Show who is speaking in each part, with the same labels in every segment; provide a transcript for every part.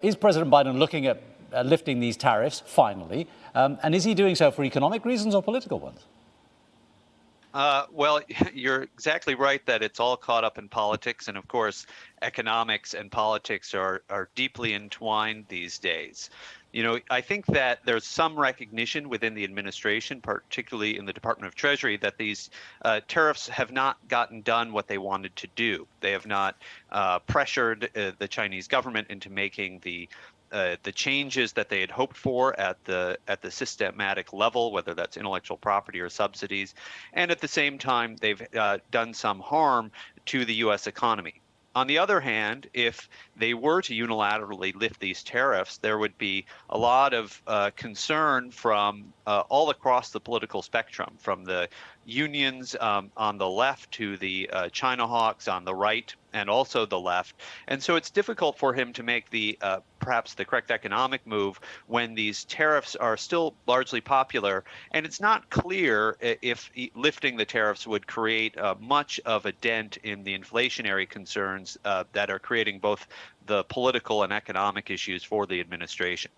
Speaker 1: Is President Biden looking at lifting these tariffs finally? And is he doing so for economic reasons or political ones?
Speaker 2: Well, you're exactly right that it's all caught up in politics. And of course, economics and politics are deeply entwined these days. I think that there's some recognition within the administration, particularly in the Department of Treasury, that these tariffs have not gotten done what they wanted to do. They have not pressured the Chinese government into making the changes that they had hoped for at the systematic level, whether that's intellectual property or subsidies, and at the same time they've done some harm to the U.S. economy. On the other hand, if they were to unilaterally lift these tariffs, there would be a lot of concern from all across the political spectrum, from the unions on the left to the China hawks on the right, and also the left. And so it's difficult for him to make the perhaps the correct economic move when these tariffs are still largely popular. And it's not clear if lifting the tariffs would create much of a dent in the inflationary concerns that are creating both the political and economic issues for the administration.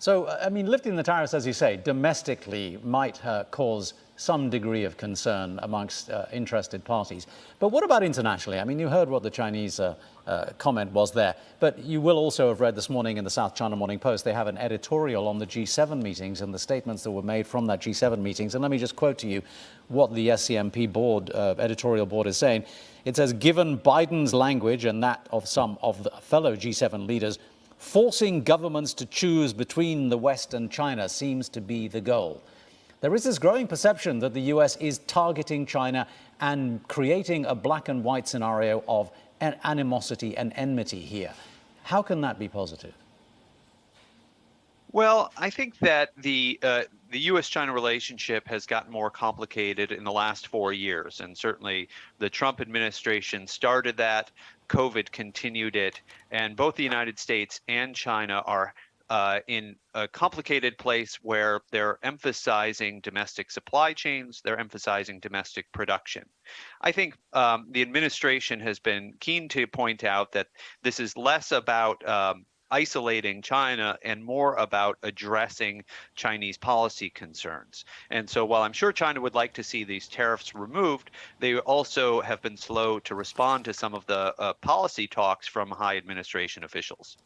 Speaker 1: So, I mean, lifting the tariffs, as you say, domestically might cause some degree of concern amongst interested parties. But what about internationally? I mean, you heard what the Chinese comment was there, but you will also have read this morning in the South China Morning Post, they have an editorial on the G7 meetings and the statements that were made from that G7 meetings. And let me just quote to you what the SCMP board, editorial board is saying. It says, given Biden's language and that of some of the fellow G7 leaders, forcing governments to choose between the West and China seems to be the goal. There is this growing perception that the US is targeting China and creating a black and white scenario of animosity and enmity here. How can that be positive?
Speaker 2: Well, I think that the U.S.-China relationship has gotten more complicated in the last 4 years, and certainly the Trump administration started that. COVID continued it, and both the United States and China are in a complicated place where they're emphasizing domestic supply chains, they're emphasizing domestic production. I think the administration has been keen to point out that this is less about isolating China and more about addressing Chinese policy concerns. And so while I'm sure China would like to see these tariffs removed, they also have been slow to respond to some of the policy talks from high administration officials.